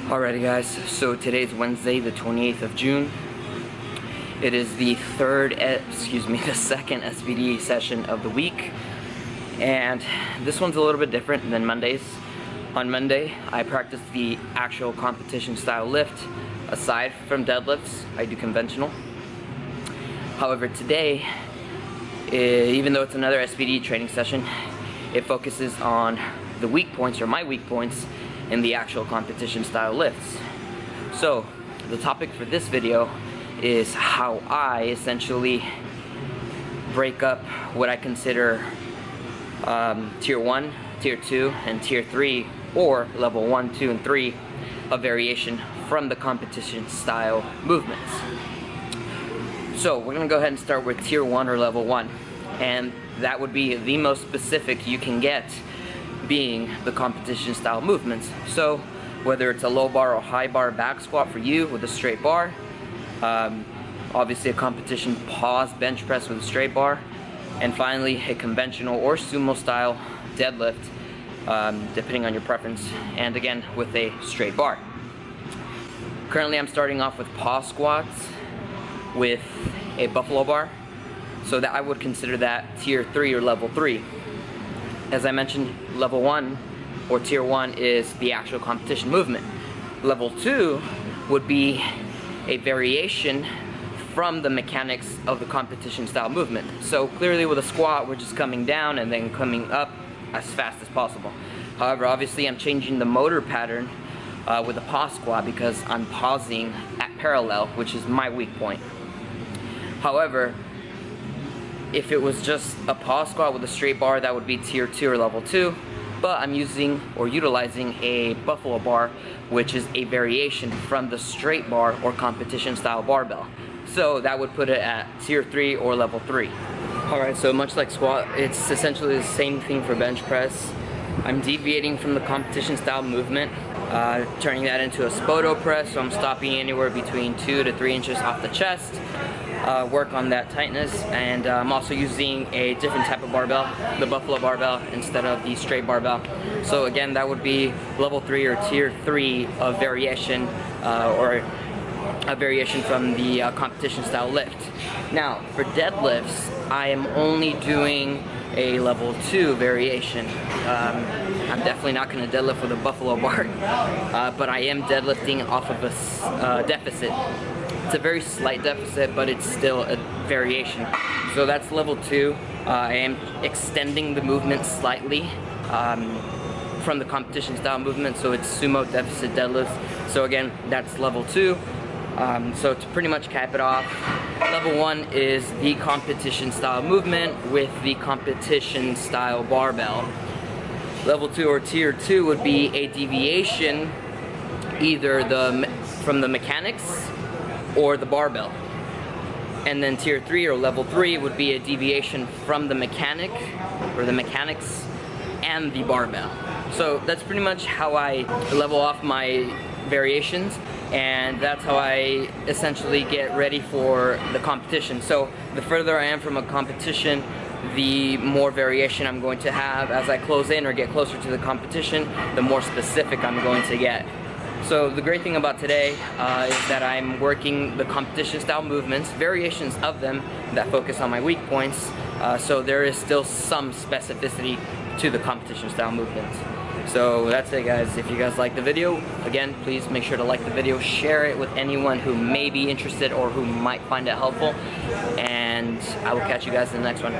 Alrighty guys, so today's Wednesday the 28th of June. It is the second SBD session of the week, and this one's a little bit different than Mondays. On Monday, I practice the actual competition style lift. Aside from deadlifts, I do conventional. However, today, even though it's another SBD training session, it focuses on the weak points, or my weak points, in the actual competition style lifts. So the topic for this video is how I essentially break up what I consider tier 1, tier 2, and tier 3, or level 1, 2, and 3 of variation from the competition style movements. So we're gonna go ahead and start with tier 1 or level 1, and that would be the most specific you can get, being the competition style movements. So whether it's a low bar or high bar back squat for you with a straight bar, obviously a competition pause bench press with a straight bar, and finally a conventional or sumo style deadlift, depending on your preference, and again with a straight bar. Currently I'm starting off with pause squats with a buffalo bar, so that I would consider that tier 3 or level 3. As I mentioned, level 1 or tier 1 is the actual competition movement. Level 2 would be a variation from the mechanics of the competition style movement. So clearly with a squat, we're just coming down and then coming up as fast as possible. However, obviously I'm changing the motor pattern with a pause squat because I'm pausing at parallel, which is my weak point. However, if it was just a pause squat with a straight bar, that would be tier 2 or level 2, but I'm using or utilizing a buffalo bar, which is a variation from the straight bar or competition style barbell. So that would put it at tier 3 or level 3. Alright, so much like squat, it's essentially the same thing for bench press. I'm deviating from the competition style movement, turning that into a spoto press, so I'm stopping anywhere between 2 to 3 inches off the chest. Work on that tightness, and I'm also using a different type of barbell, the buffalo barbell, instead of the straight barbell. So again, that would be level 3 or tier 3 of variation, or a variation from the competition style lift. Now for deadlifts, I am only doing a level 2 variation. I'm definitely not going to deadlift with a buffalo bar, but I am deadlifting off of a deficit. It's a very slight deficit, but it's still a variation. So that's level 2. I am extending the movement slightly from the competition style movement, so it's sumo deficit deadlifts. So again, that's level 2. So to pretty much cap it off, level 1 is the competition style movement with the competition style barbell. Level 2 or tier 2 would be a deviation either from the mechanics or the barbell. And then tier 3 or level 3 would be a deviation from the mechanic or the mechanics and the barbell. So that's pretty much how I level off my variations, and that's how I essentially get ready for the competition. So the further I am from a competition, the more variation I'm going to have. As I close in or get closer to the competition, the more specific I'm going to get. So the great thing about today is that I'm working the competition style movements, variations of them that focus on my weak points, so there is still some specificity to the competition style movements. So that's it guys. If you guys like the video, again, please make sure to like the video, share it with anyone who may be interested or who might find it helpful, and I will catch you guys in the next one.